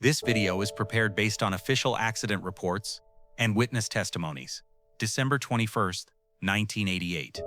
This video is prepared based on official accident reports and witness testimonies. December 21, 1988.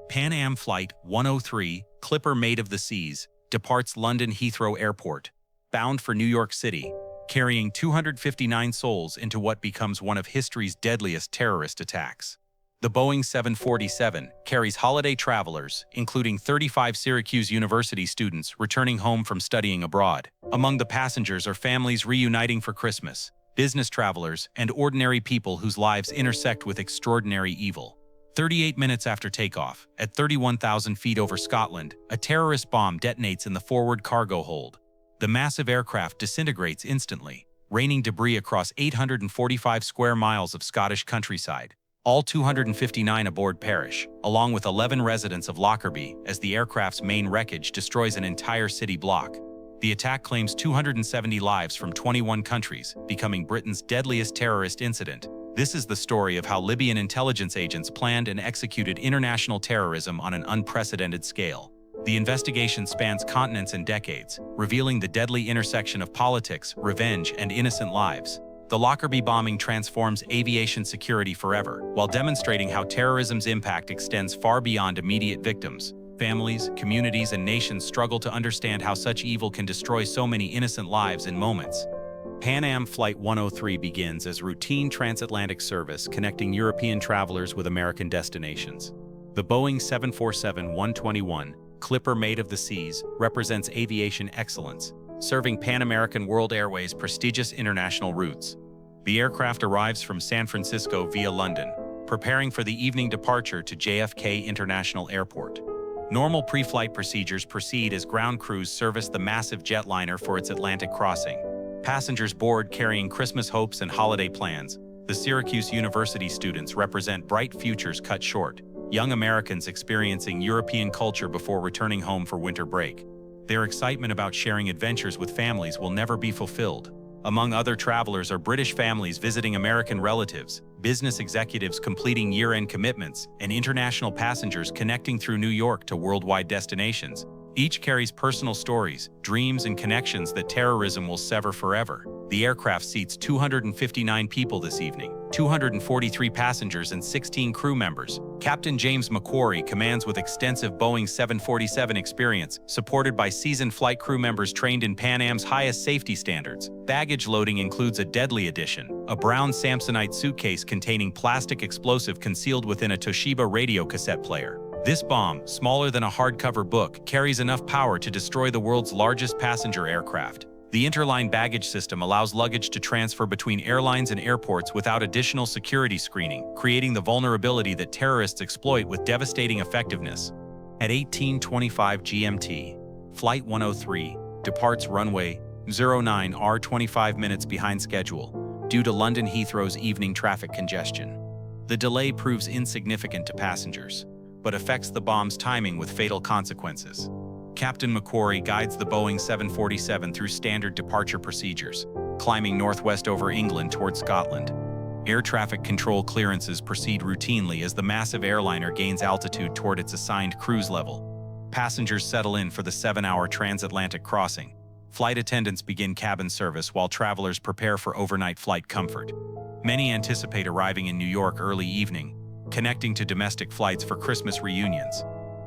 Pan Am Flight 103, Clipper Made of the Seas, departs London Heathrow Airport, bound for New York City, carrying 259 souls into what becomes one of history's deadliest terrorist attacks. The Boeing 747 carries holiday travelers, including 35 Syracuse University students returning home from studying abroad. Among the passengers are families reuniting for Christmas, business travelers, and ordinary people whose lives intersect with extraordinary evil. 38 minutes after takeoff, at 31,000 feet over Scotland, a terrorist bomb detonates in the forward cargo hold. The massive aircraft disintegrates instantly, raining debris across 845 square miles of Scottish countryside. All 259 aboard perish, along with 11 residents of Lockerbie, as the aircraft's main wreckage destroys an entire city block. The attack claims 270 lives from 21 countries, becoming Britain's deadliest terrorist incident. This is the story of how Libyan intelligence agents planned and executed international terrorism on an unprecedented scale. The investigation spans continents and decades, revealing the deadly intersection of politics, revenge, and innocent lives. The Lockerbie bombing transforms aviation security forever, while demonstrating how terrorism's impact extends far beyond immediate victims. Families, communities, and nations struggle to understand how such evil can destroy so many innocent lives in moments. Pan Am Flight 103 begins as routine transatlantic service connecting European travelers with American destinations. The Boeing 747-121, Clipper Made of the Seas, represents aviation excellence, serving Pan American World Airways' prestigious international routes. The aircraft arrives from San Francisco via London, preparing for the evening departure to JFK International Airport. Normal pre-flight procedures proceed as ground crews service the massive jetliner for its Atlantic crossing. Passengers board carrying Christmas hopes and holiday plans. The Syracuse University students represent bright futures cut short, young Americans experiencing European culture before returning home for winter break. Their excitement about sharing adventures with families will never be fulfilled. Among other travelers are British families visiting American relatives, business executives completing year-end commitments, and international passengers connecting through New York to worldwide destinations. Each carries personal stories, dreams, and connections that terrorism will sever forever. The aircraft seats 259 people this evening, 243 passengers and 16 crew members. Captain James McQuarrie commands with extensive Boeing 747 experience, supported by seasoned flight crew members trained in Pan Am's highest safety standards. Baggage loading includes a deadly addition, a brown Samsonite suitcase containing plastic explosive concealed within a Toshiba radio cassette player. This bomb, smaller than a hardcover book, carries enough power to destroy the world's largest passenger aircraft. The interline baggage system allows luggage to transfer between airlines and airports without additional security screening, creating the vulnerability that terrorists exploit with devastating effectiveness. At 18:25 GMT, Flight 103 departs runway 09 25 minutes behind schedule due to London Heathrow's evening traffic congestion. The delay proves insignificant to passengers, but affects the bomb's timing with fatal consequences. Captain McQuarrie guides the Boeing 747 through standard departure procedures, climbing northwest over England toward Scotland. Air traffic control clearances proceed routinely as the massive airliner gains altitude toward its assigned cruise level. Passengers settle in for the 7-hour transatlantic crossing. Flight attendants begin cabin service while travelers prepare for overnight flight comfort. Many anticipate arriving in New York early evening, connecting to domestic flights for Christmas reunions.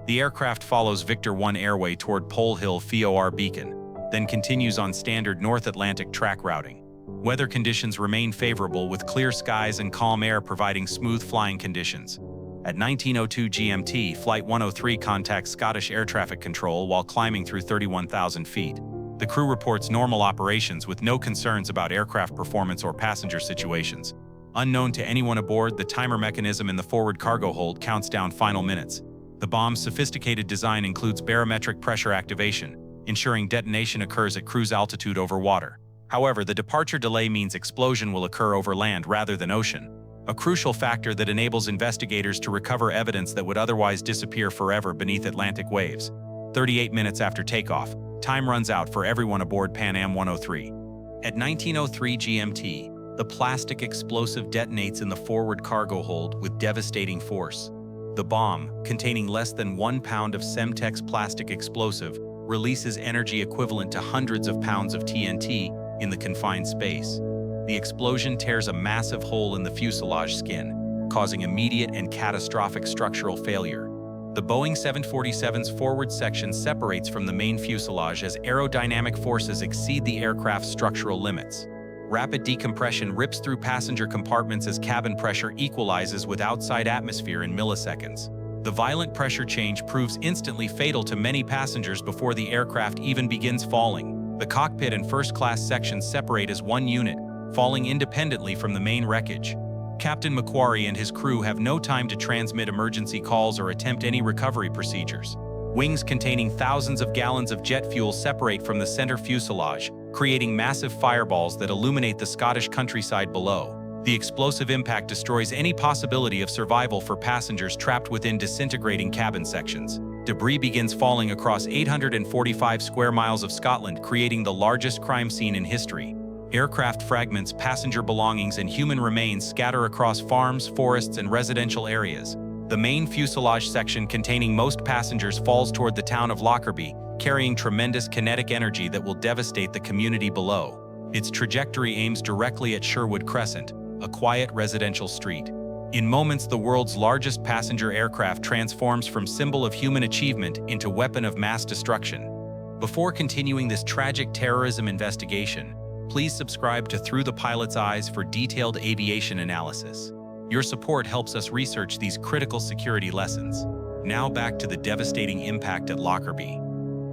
The aircraft follows Victor 1 Airway toward Pole Hill FOR Beacon, then continues on standard North Atlantic track routing. Weather conditions remain favorable with clear skies and calm air providing smooth flying conditions. At 19:02 GMT, Flight 103 contacts Scottish Air Traffic Control while climbing through 31,000 feet. The crew reports normal operations with no concerns about aircraft performance or passenger situations. Unknown to anyone aboard, the timer mechanism in the forward cargo hold counts down final minutes. The bomb's sophisticated design includes barometric pressure activation, ensuring detonation occurs at cruise altitude over water. However, the departure delay means explosion will occur over land rather than ocean, a crucial factor that enables investigators to recover evidence that would otherwise disappear forever beneath Atlantic waves. 38 minutes after takeoff, time runs out for everyone aboard Pan Am 103. At 19:03 GMT, the plastic explosive detonates in the forward cargo hold with devastating force. The bomb, containing less than 1 pound of Semtex plastic explosive, releases energy equivalent to hundreds of pounds of TNT, in the confined space. The explosion tears a massive hole in the fuselage skin, causing immediate and catastrophic structural failure. The Boeing 747's forward section separates from the main fuselage as aerodynamic forces exceed the aircraft's structural limits. Rapid decompression rips through passenger compartments as cabin pressure equalizes with outside atmosphere in milliseconds. The violent pressure change proves instantly fatal to many passengers before the aircraft even begins falling. The cockpit and first-class sections separate as one unit, falling independently from the main wreckage. Captain Macquarie and his crew have no time to transmit emergency calls or attempt any recovery procedures. Wings containing thousands of gallons of jet fuel separate from the center fuselage, creating massive fireballs that illuminate the Scottish countryside below. The explosive impact destroys any possibility of survival for passengers trapped within disintegrating cabin sections. Debris begins falling across 845 square miles of Scotland, creating the largest crime scene in history. Aircraft fragments, passenger belongings, and human remains scatter across farms, forests, and residential areas. The main fuselage section containing most passengers falls toward the town of Lockerbie, carrying tremendous kinetic energy that will devastate the community below. Its trajectory aims directly at Sherwood Crescent, a quiet residential street. In moments, the world's largest passenger aircraft transforms from symbol of human achievement into weapon of mass destruction. Before continuing this tragic terrorism investigation, please subscribe to Through the Pilot's Eyes for detailed aviation analysis. Your support helps us research these critical security lessons. Now back to the devastating impact at Lockerbie.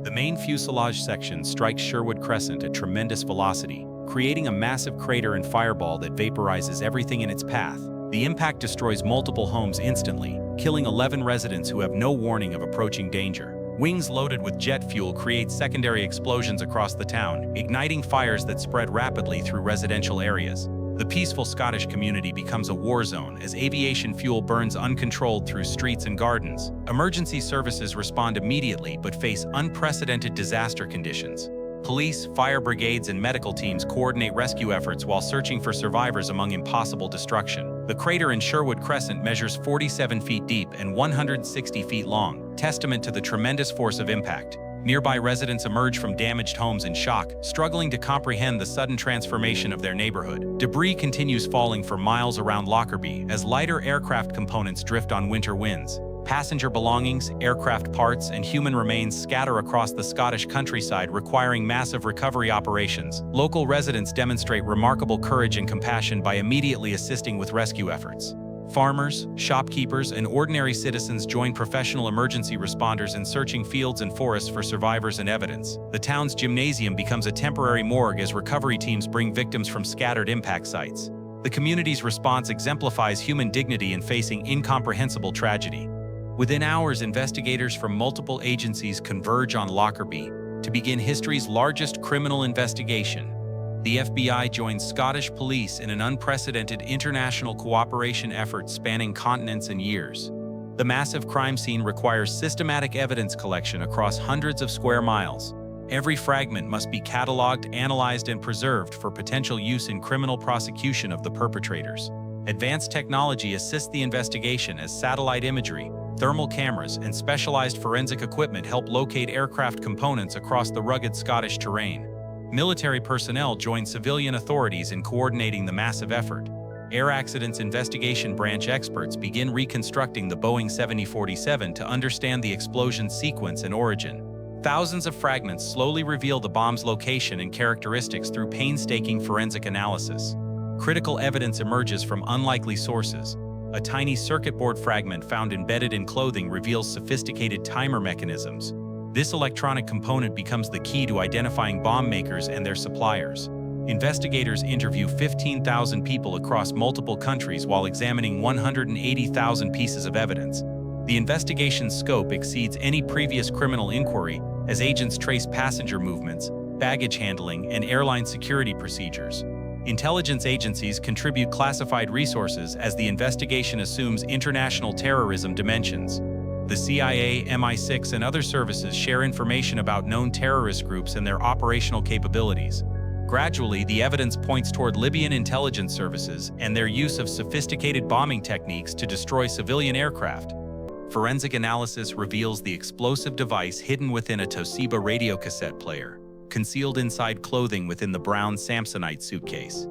The main fuselage section strikes Sherwood Crescent at tremendous velocity, creating a massive crater and fireball that vaporizes everything in its path. The impact destroys multiple homes instantly, killing 11 residents who have no warning of approaching danger. Wings loaded with jet fuel create secondary explosions across the town, igniting fires that spread rapidly through residential areas. The peaceful Scottish community becomes a war zone as aviation fuel burns uncontrolled through streets and gardens. Emergency services respond immediately but face unprecedented disaster conditions. Police, fire brigades, and medical teams coordinate rescue efforts while searching for survivors among impossible destruction. The crater in Sherwood Crescent measures 47 feet deep and 160 feet long, testament to the tremendous force of impact. Nearby residents emerge from damaged homes in shock, struggling to comprehend the sudden transformation of their neighborhood. Debris continues falling for miles around Lockerbie as lighter aircraft components drift on winter winds. Passenger belongings, aircraft parts, and human remains scatter across the Scottish countryside, requiring massive recovery operations. Local residents demonstrate remarkable courage and compassion by immediately assisting with rescue efforts. Farmers, shopkeepers, and ordinary citizens join professional emergency responders in searching fields and forests for survivors and evidence. The town's gymnasium becomes a temporary morgue as recovery teams bring victims from scattered impact sites. The community's response exemplifies human dignity in facing incomprehensible tragedy. Within hours, investigators from multiple agencies converge on Lockerbie to begin history's largest criminal investigation. The FBI joins Scottish police in an unprecedented international cooperation effort spanning continents and years. The massive crime scene requires systematic evidence collection across hundreds of square miles. Every fragment must be cataloged, analyzed, and preserved for potential use in criminal prosecution of the perpetrators. Advanced technology assists the investigation as satellite imagery, thermal cameras, and specialized forensic equipment help locate aircraft components across the rugged Scottish terrain. Military personnel join civilian authorities in coordinating the massive effort. Air Accidents Investigation Branch experts begin reconstructing the Boeing 747 to understand the explosion sequence and origin. Thousands of fragments slowly reveal the bomb's location and characteristics through painstaking forensic analysis. Critical evidence emerges from unlikely sources. A tiny circuit board fragment found embedded in clothing reveals sophisticated timer mechanisms. This electronic component becomes the key to identifying bomb makers and their suppliers. Investigators interview 15,000 people across multiple countries while examining 180,000 pieces of evidence. The investigation's scope exceeds any previous criminal inquiry as agents trace passenger movements, baggage handling, and airline security procedures. Intelligence agencies contribute classified resources as the investigation assumes international terrorism dimensions. The CIA, MI6, and other services share information about known terrorist groups and their operational capabilities. Gradually, the evidence points toward Libyan intelligence services and their use of sophisticated bombing techniques to destroy civilian aircraft. Forensic analysis reveals the explosive device hidden within a Toshiba radiocassette player. concealed inside clothing within the brown Samsonite suitcase.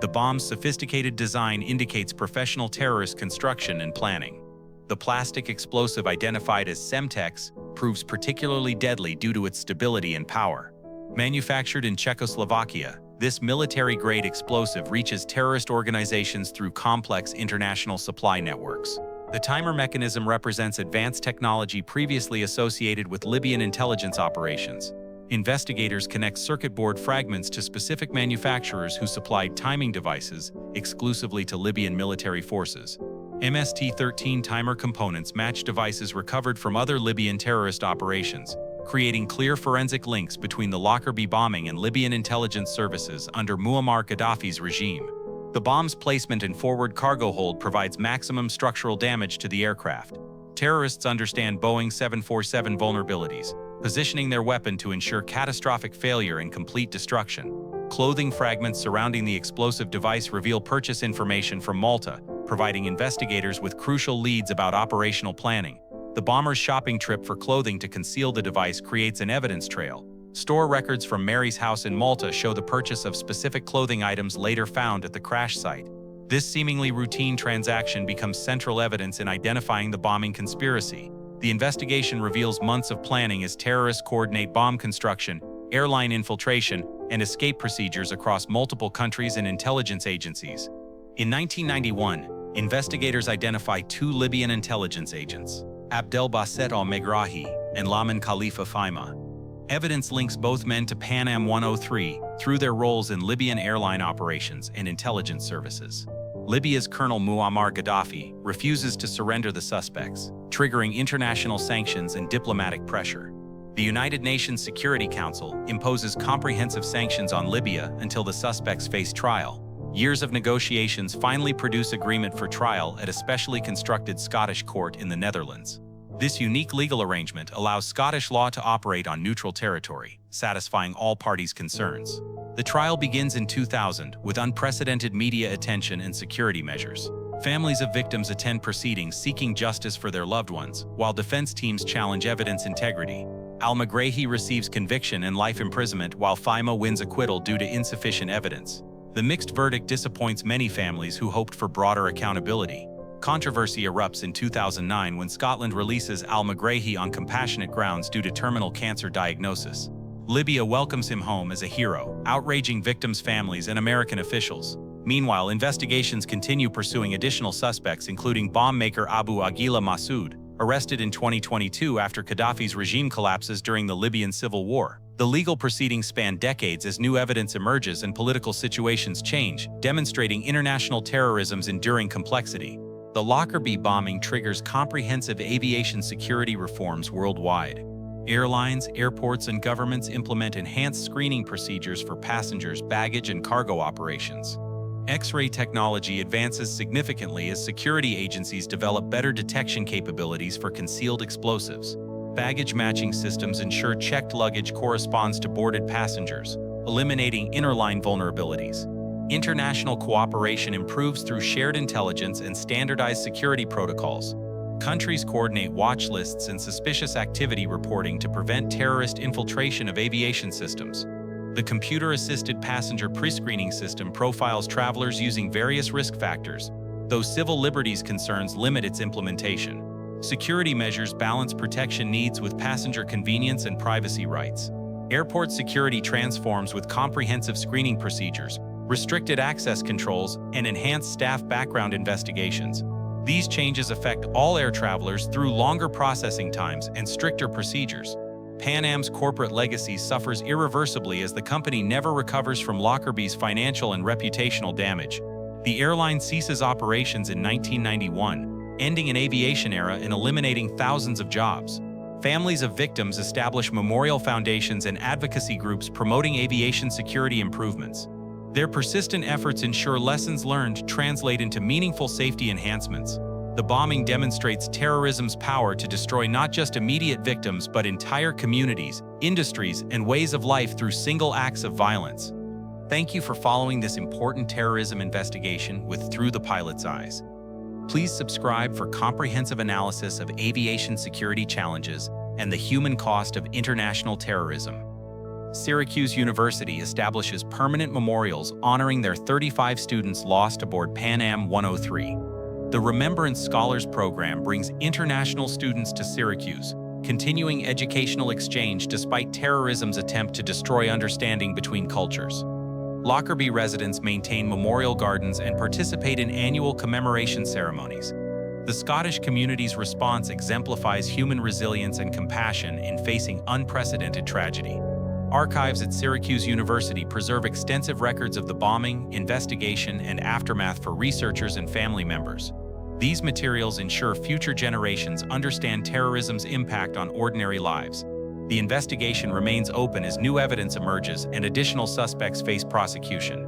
The bomb's sophisticated design indicates professional terrorist construction and planning. The plastic explosive identified as Semtex proves particularly deadly due to its stability and power. Manufactured in Czechoslovakia, this military-grade explosive reaches terrorist organizations through complex international supply networks. The timer mechanism represents advanced technology previously associated with Libyan intelligence operations. Investigators connect circuit board fragments to specific manufacturers who supplied timing devices exclusively to Libyan military forces. MST-13 timer components match devices recovered from other Libyan terrorist operations, creating clear forensic links between the Lockerbie bombing and Libyan intelligence services under Muammar Gaddafi's regime. The bomb's placement in forward cargo hold provides maximum structural damage to the aircraft. Terrorists understand Boeing 747 vulnerabilities, positioning their weapon to ensure catastrophic failure and complete destruction. Clothing fragments surrounding the explosive device reveal purchase information from Malta, providing investigators with crucial leads about operational planning. The bomber's shopping trip for clothing to conceal the device creates an evidence trail. Store records from Mary's house in Malta show the purchase of specific clothing items later found at the crash site. This seemingly routine transaction becomes central evidence in identifying the bombing conspiracy. The investigation reveals months of planning as terrorists coordinate bomb construction, airline infiltration, and escape procedures across multiple countries and intelligence agencies. In 1991, investigators identify two Libyan intelligence agents, Abdelbasset al-Megrahi and Lamin Khalifa Faima. Evidence links both men to Pan Am 103 through their roles in Libyan airline operations and intelligence services. Libya's Colonel Muammar Gaddafi refuses to surrender the suspects, triggering international sanctions and diplomatic pressure. The United Nations Security Council imposes comprehensive sanctions on Libya until the suspects face trial. Years of negotiations finally produce agreement for trial at a specially constructed Scottish court in the Netherlands. This unique legal arrangement allows Scottish law to operate on neutral territory, satisfying all parties' concerns. The trial begins in 2000 with unprecedented media attention and security measures. Families of victims attend proceedings seeking justice for their loved ones, while defense teams challenge evidence integrity. Al-Megrahi receives conviction and life imprisonment, while Faima wins acquittal due to insufficient evidence. The mixed verdict disappoints many families who hoped for broader accountability. Controversy erupts in 2009 when Scotland releases Al-Megrahi on compassionate grounds due to terminal cancer diagnosis. Libya welcomes him home as a hero, outraging victims' families and American officials. Meanwhile, investigations continue pursuing additional suspects, including bomb maker Abu Aguila Massoud, arrested in 2022 after Gaddafi's regime collapses during the Libyan civil war. The legal proceedings span decades as new evidence emerges and political situations change, demonstrating international terrorism's enduring complexity. The Lockerbie bombing triggers comprehensive aviation security reforms worldwide. Airlines, airports, and governments implement enhanced screening procedures for passengers, baggage, and cargo operations. X-ray technology advances significantly as security agencies develop better detection capabilities for concealed explosives. Baggage matching systems ensure checked luggage corresponds to boarded passengers, eliminating interline vulnerabilities. International cooperation improves through shared intelligence and standardized security protocols. Countries coordinate watch lists and suspicious activity reporting to prevent terrorist infiltration of aviation systems. The computer-assisted passenger pre-screening system profiles travelers using various risk factors, though civil liberties concerns limit its implementation. Security measures balance protection needs with passenger convenience and privacy rights. Airport security transforms with comprehensive screening procedures, restricted access controls, and enhanced staff background investigations. These changes affect all air travelers through longer processing times and stricter procedures. Pan Am's corporate legacy suffers irreversibly as the company never recovers from Lockerbie's financial and reputational damage. The airline ceases operations in 1991, ending an aviation era and eliminating thousands of jobs. Families of victims establish memorial foundations and advocacy groups promoting aviation security improvements. Their persistent efforts ensure lessons learned translate into meaningful safety enhancements. The bombing demonstrates terrorism's power to destroy not just immediate victims but entire communities, industries, and ways of life through single acts of violence. Thank you for following this important terrorism investigation with Through the Pilot's Eyes. Please subscribe for comprehensive analysis of aviation security challenges and the human cost of international terrorism. Syracuse University establishes permanent memorials honoring their 35 students lost aboard Pan Am 103. The Remembrance Scholars Program brings international students to Syracuse, continuing educational exchange despite terrorism's attempt to destroy understanding between cultures. Lockerbie residents maintain memorial gardens and participate in annual commemoration ceremonies. The Scottish community's response exemplifies human resilience and compassion in facing unprecedented tragedy. Archives at Syracuse University preserve extensive records of the bombing, investigation, and aftermath for researchers and family members. These materials ensure future generations understand terrorism's impact on ordinary lives. The investigation remains open as new evidence emerges and additional suspects face prosecution.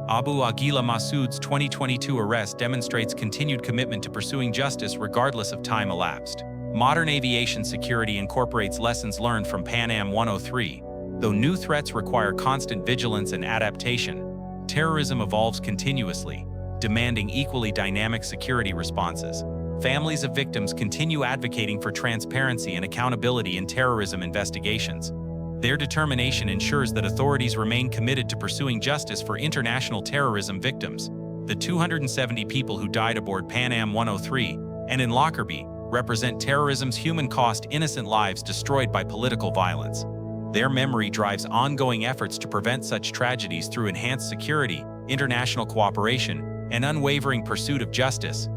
Abu Aguila Massoud's 2022 arrest demonstrates continued commitment to pursuing justice regardless of time elapsed. Modern aviation security incorporates lessons learned from Pan Am 103. Though new threats require constant vigilance and adaptation, terrorism evolves continuously, demanding equally dynamic security responses. Families of victims continue advocating for transparency and accountability in terrorism investigations. Their determination ensures that authorities remain committed to pursuing justice for international terrorism victims. The 270 people who died aboard Pan Am 103 and in Lockerbie represent terrorism's human cost: innocent lives destroyed by political violence. Their memory drives ongoing efforts to prevent such tragedies through enhanced security, international cooperation, and unwavering pursuit of justice.